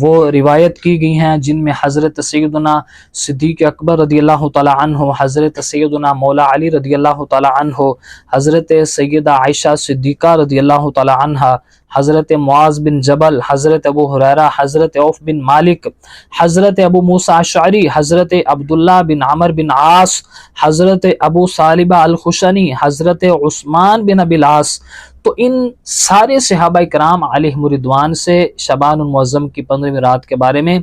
وہ روایت کی گئی ہیں جن میں حضرت سیدنا صدیق اکبر رضی اللہ تعالی عنہ، حضرت سیدنا مولا علی رضی اللہ تعالی عنہ، حضرت سیدہ عائشہ صدیقہ رضی اللہ تعالی عنہ، حضرت معاذ بن جبل، حضرت ابو ہریرہ، حضرت عوف بن مالک، حضرت ابو موسیٰ اشعری، حضرت عبداللہ بن عمر بن عاص، حضرت ابو صالبہ الخشنی، حضرت عثمان بن ابی العاص۔ تو ان سارے صحابہ کرام علیہم رضوان سے شعبان المعظم کی 15ویں رات کے بارے میں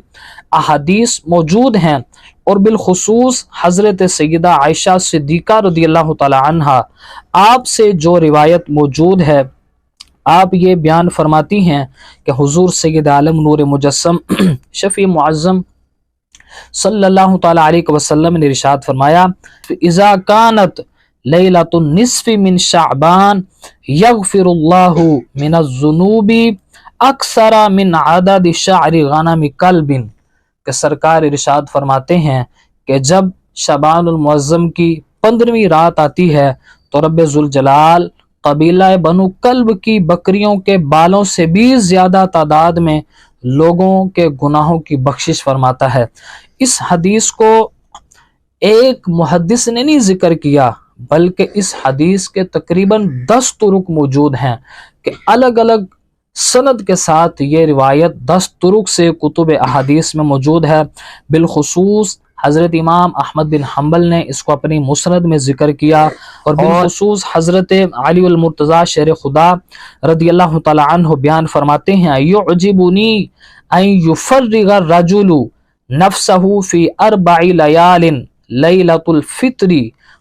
احادیث موجود ہیں، اور بالخصوص حضرت سیدہ عائشہ صدیقہ رضی اللہ تعالی عنہا آپ سے جو روایت موجود ہے، آپ یہ بیان فرماتی ہیں کہ حضور سید عالم نور مجسم شفیع معظم صلی اللہ تعالی علیہ وسلم نے ارشاد فرمایا، اذا كانت لیلۃ النصف من شعبان یغفر اللہ من الذنوب اکثر من عدد شعر غنم کلب، کہ سرکار ارشاد فرماتے ہیں کہ جب شعبان المعظم کی 15ویں رات آتی ہے تو رب ذوالجلال قبیلہ بنو کلب کی بکریوں کے بالوں سے بھی زیادہ تعداد میں لوگوں کے گناہوں کی بخشش فرماتا ہے۔ اس حدیث کو ایک محدث نے نہیں ذکر کیا، بلکہ اس حدیث کے تقریباً 10 طرق موجود ہیں کہ الگ الگ سند کے ساتھ یہ روایت 10 طرق سے کتب احادیث میں موجود ہے۔ بالخصوص حضرت امام احمد بن حنبل نے اس کو اپنی مسند میں ذکر کیا، اور بالخصوص حضرت علی المرتضیٰ شیر خدا رضی اللہ تعالی عنہ بیان فرماتے ہیں، یعجبنی ان یفرغ الرجل نفسہ فی 4 لیال، لیلۃ الفطر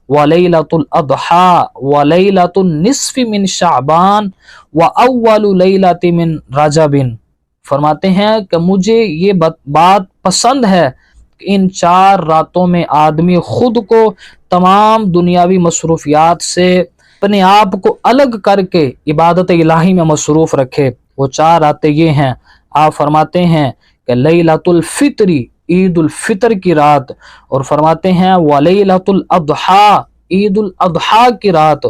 ولیلۃ الاضحی ولیلۃ النصف من شعبان واول لیلۃ من رجب۔ فرماتے ہیں کہ مجھے یہ بات پسند ہے کہ ان 4 راتوں میں آدمی خود کو تمام دنیاوی مصروفیات سے اپنے آپ کو الگ کر کے عبادت الہی میں مصروف رکھے۔ وہ 4 راتیں یہ ہیں، آپ فرماتے ہیں کہ لیلۃ الفطر، عید الفطر کی رات، اور فرماتے ہیں ولیلۃ الاضحیٰ، عید الاضحیٰ کی رات،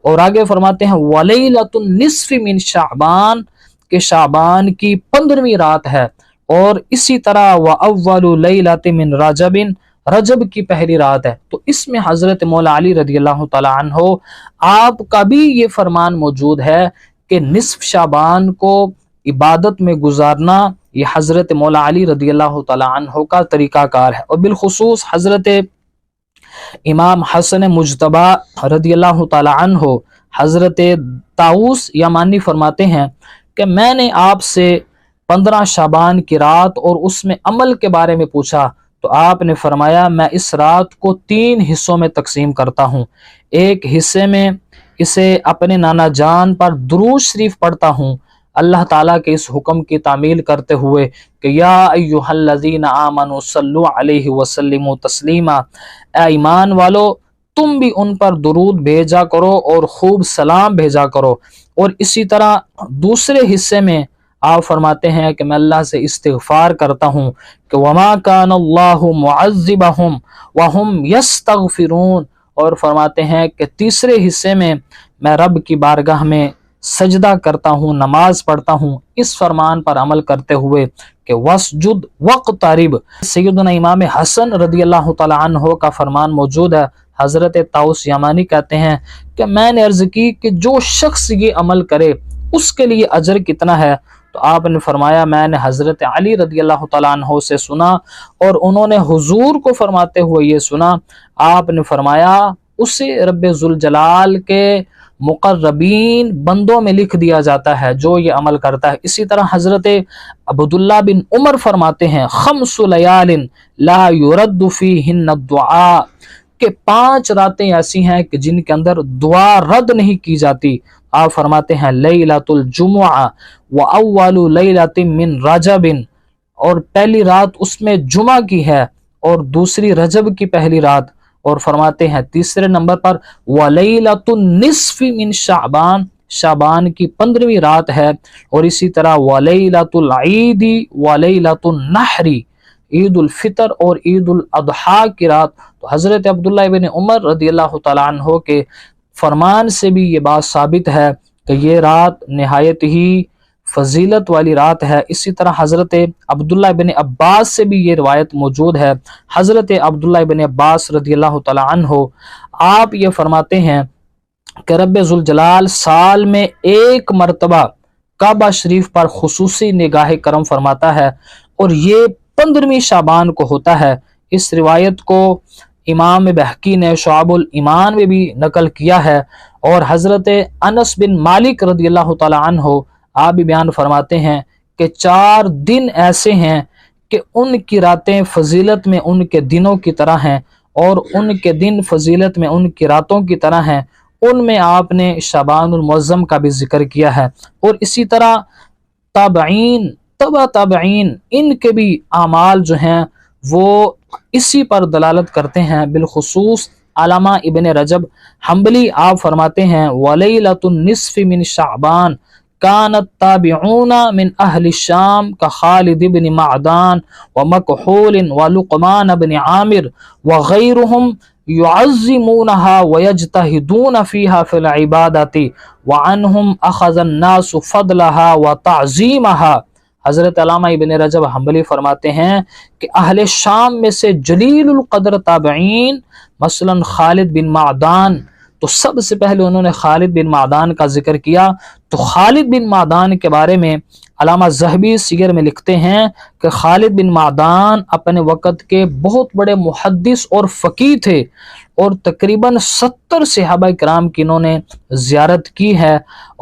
اور آگے فرماتے ہیں ولیلۃ النصف من شعبان، کہ شعبان کی 15ویں رات ہے، اور اسی طرح وَأَوَّلُ لَيْلَةٍ مِّن رَجَبٍ، رجب کی پہلی رات ہے۔ تو اس میں حضرت مولا علی رضی اللہ تعالی عنہ آپ کا بھی یہ فرمان موجود ہے کہ نصف شعبان کو عبادت میں گزارنا یہ حضرت مولا علی رضی اللہ تعالی عنہ کا طریقہ کار ہے۔ اور بالخصوص حضرت امام حسن مجتبی رضی اللہ تعالی عنہ، حضرت طاؤس یمانی فرماتے ہیں کہ میں نے آپ سے 15 شعبان کی رات اور اس میں عمل کے بارے میں پوچھا، تو آپ نے فرمایا میں اس رات کو 3 حصوں میں تقسیم کرتا ہوں۔ ایک حصے میں اسے اپنے نانا جان پر درود شریف پڑھتا ہوں، اللہ تعالیٰ کے اس حکم کی تعمیل کرتے ہوئے کہ یا ایھا الذین آمنوا صلوا علیہ وسلموا تسلیما، اے ایمان والو تم بھی ان پر درود بھیجا کرو اور خوب سلام بھیجا کرو۔ اور اسی طرح دوسرے حصے میں آپ فرماتے ہیں کہ میں اللہ سے استغفار کرتا ہوں کہ وما کان اللہ معذبہم وہم یستغفرون، اور فرماتے ہیں کہ تیسرے حصے میں میں رب کی بارگاہ میں سجدہ کرتا ہوں، نماز پڑھتا ہوں، اس فرمان پر عمل کرتے ہوئے کہ وسجد وقترب۔ سیدنا امام حسن رضی اللہ تعالی عنہ کا فرمان موجود ہے۔ حضرت طاؤس یمانی کہتے ہیں کہ میں نے عرض کی کہ جو شخص یہ عمل کرے اس کے لیے اجر کتنا ہے؟ تو آپ نے فرمایا میں نے حضرت علی رضی اللہ تعالیٰ عنہ سے سنا، اور انہوں نے حضور کو فرماتے ہوئے یہ سنا، آپ نے فرمایا اسے رب ذوالجلال کے مقربین بندوں میں لکھ دیا جاتا ہے جو یہ عمل کرتا ہے۔ اسی طرح حضرت عبداللہ بن عمر فرماتے ہیں 5 لیال لا یرد فیہن الدعاء، کہ 5 راتیں ایسی ہیں کہ جن کے اندر دعا رد نہیں کی جاتی۔ آپ فرماتے ہیں لیلۃ الجمعہ واول لیلۃ من رجب، اور پہلی رات اس میں جمعہ کی ہے اور دوسری رجب کی پہلی رات، اور فرماتے ہیں تیسرے نمبر پر ولیلۃ النصف من شعبان، شعبان کی 15ویں رات ہے، اور اسی طرح ولیلۃ العید ولیلۃ النحر، عید الفطر اور عید الاضحیٰ کی رات۔ تو حضرت عبداللہ بن عمر رضی اللہ تعالیٰ عنہ کے فرمان سے بھی یہ بات ثابت ہے کہ یہ رات نہایت ہی فضیلت والی رات ہے۔ اسی طرح حضرت عبداللہ بن عباس سے بھی یہ روایت موجود ہے۔ حضرت عبداللہ بن عباس رضی اللہ تعالی عنہ آپ یہ فرماتے ہیں کہ رب ذوالجلال سال میں ایک مرتبہ کعبہ شریف پر خصوصی نگاہ کرم فرماتا ہے، اور یہ 15ویں شعبان کو ہوتا ہے۔ اس روایت کو امام بہقی نے شعب الایمان میں بھی نقل کیا ہے، اور حضرت انس بن مالک رضی اللہ تعالی عنہ آپ بھی بیان فرماتے ہیں کہ 4 دن ایسے ہیں کہ ان کی راتیں فضیلت میں ان کے دنوں کی طرح ہیں، اور ان کے دن فضیلت میں ان کی راتوں کی طرح ہیں۔ ان میں آپ نے شعبان المعظم کا بھی ذکر کیا ہے، اور اسی طرح تابعین، تبع تابعین، ان کے بھی اعمال جو ہیں وہ اسی پر دلالت کرتے ہیں۔ بالخصوص علامہ ابن رجب حنبلی آپ فرماتے ہیں وَلَيْلَةُ النِّصْفِ مِنْ شَعْبَانَ كَانَتْ تَابِعُونَ مِنْ أَهْلِ الشَّامِ كَخَالِدِ بْنِ مَعْدَانَ وَمَكْحُولٍ وَلُقْمَانَ بْنِ عَامِرٍ وَغَيْرُهُمْ يُعَظِّمُونَهَا وَيَجْتَهِدُونَ فِيهَا فِي الْعِبَادَةِ وَعَنْهُمْ أَخَذَ النَّاسُ فَضْلَهَا وَتَعْظِيمَهَا۔ حضرت علامہ ابن رجب حنبلی فرماتے ہیں کہ اہل شام میں سے جلیل القدر تابعین مثلا خالد بن معدان، تو سب سے پہلے انہوں نے خالد بن معدان کا ذکر کیا۔ تو خالد بن معدان کے بارے میں علامہ ذہبی سیر میں لکھتے ہیں کہ خالد بن معدان اپنے وقت کے بہت بڑے محدث اور فقیہ تھے، اور تقریباً 70 صحابہ کرام کی انہوں نے زیارت کی ہے،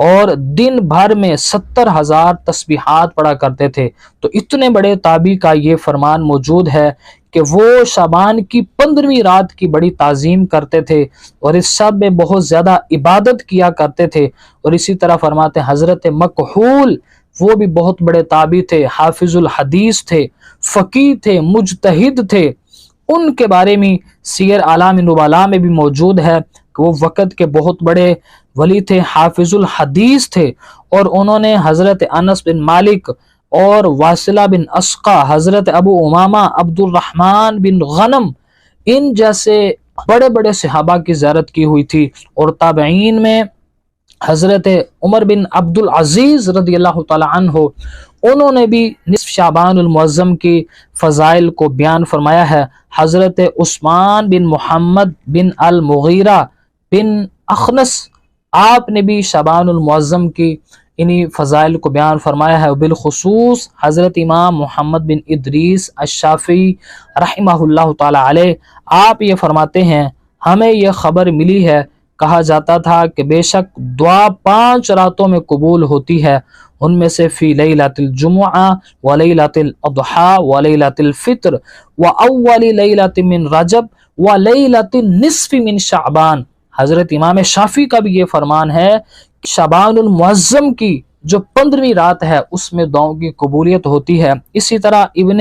اور دن بھر میں 70,000 تسبیحات پڑھا کرتے تھے۔ تو اتنے بڑے تابعی کا یہ فرمان موجود ہے کہ وہ شعبان کی 15ویں رات کی بڑی تعظیم کرتے تھے، اور اس شب میں بہت زیادہ عبادت کیا کرتے تھے۔ اور اسی طرح فرماتے ہیں حضرت مکحول، وہ بھی بہت بڑے تابعی تھے، حافظ الحدیث تھے، فقیہ تھے، مجتہد تھے۔ ان کے بارے میں سیر اعلام نبلاء میں بھی موجود ہے کہ وہ وقت کے بہت بڑے ولی تھے، حافظ الحدیث تھے، اور انہوں نے حضرت انس بن مالک اور واصلہ بن اسقا، حضرت ابو امامہ عبد الرحمن بن غنم، ان جیسے بڑے بڑے صحابہ کی زیارت کی ہوئی تھی۔ اور تابعین میں حضرت عمر بن عبد العزیز رضی اللہ تعالی عنہ، انہوں نے بھی نصف شعبان المعظم کی فضائل کو بیان فرمایا ہے۔ حضرت عثمان بن محمد بن المغیرہ بن اخنس، آپ نے بھی شعبان المعظم کی انہی فضائل کو بیان فرمایا ہے۔ بالخصوص حضرت امام محمد بن ادریس الشافعی رحمہ اللہ تعالی علیہ، آپ یہ فرماتے ہیں ہمیں یہ خبر ملی ہے، کہا جاتا تھا کہ بے شک دعا 5 راتوں میں قبول ہوتی ہے، ان میں سے فی لیلۃ الجمعہ و لیلۃ الاضحیٰ و لیلۃ الفطر و اول لیلۃ من رجب و لیلۃ النصف من شعبان۔ حضرت امام شافعی کا بھی یہ فرمان ہے کہ شعبان المعظم کی جو 15ویں رات ہے اس میں دعاؤں کی قبولیت ہوتی ہے۔ اسی طرح ابن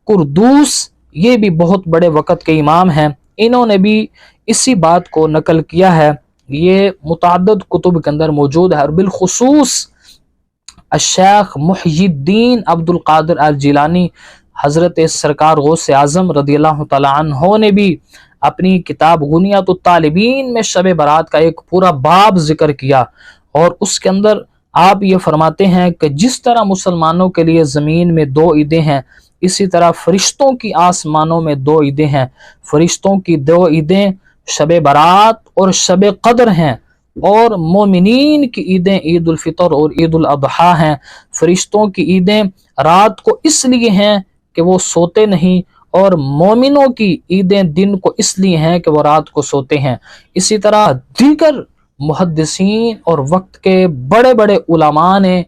قردوس، یہ بھی بہت بڑے وقت کے امام ہیں، انہوں نے بھی اسی بات کو نقل کیا ہے، یہ متعدد کتب کے اندر موجود ہے۔ اور بالخصوص الشیخ محی الدین عبد القادر الجیلانی، حضرت سرکار غوث اعظم رضی اللہ تعالی عنہ نے بھی اپنی کتاب غنیۃ الطالبین میں شب برات کا ایک پورا باب ذکر کیا، اور اس کے اندر آپ یہ فرماتے ہیں کہ جس طرح مسلمانوں کے لیے زمین میں 2 عیدیں ہیں، اسی طرح فرشتوں کی آسمانوں میں 2 عیدیں ہیں۔ فرشتوں کی 2 عیدیں شب برات اور شب قدر ہیں، اور مومنین کی عیدیں عید الفطر اور عید الاضحیٰ ہیں۔ فرشتوں کی عیدیں رات کو اس لیے ہیں کہ وہ سوتے نہیں، اور مومنوں کی عیدیں دن کو اس لیے ہیں کہ وہ رات کو سوتے ہیں۔ اسی طرح دیگر محدثین اور وقت کے بڑے بڑے علماء نے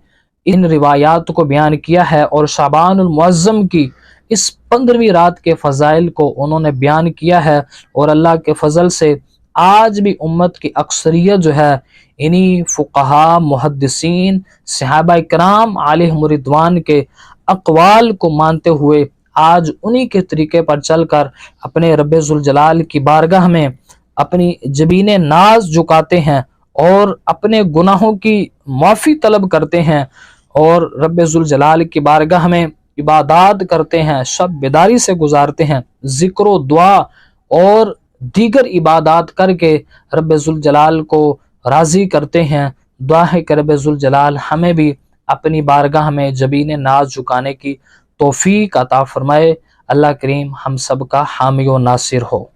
ان روایات کو بیان کیا ہے، اور شعبان المعظم کی اس 15ویں رات کے فضائل کو انہوں نے بیان کیا ہے۔ اور اللہ کے فضل سے آج بھی امت کی اکثریت جو ہے انہی فقہا، محدثین، صحابہ کرام علیہم رضوان کے اقوال کو مانتے ہوئے آج انہی کے طریقے پر چل کر اپنے رب ذوالجلال کی بارگاہ میں اپنی جبین ناز جھکاتے ہیں، اور اپنے گناہوں کی معافی طلب کرتے ہیں، اور رب ذوالجلال کی بارگاہ میں عبادات کرتے ہیں، شب بیداری سے گزارتے ہیں، ذکر و دعا اور دیگر عبادات کر کے رب ذوالجلال کو راضی کرتے ہیں۔ دعا ہے کہ رب ذوالجلال ہمیں بھی اپنی بارگاہ میں جبین ناز جھکانے کی توفیق عطا فرمائے۔ اللہ کریم ہم سب کا حامی و ناصر ہو۔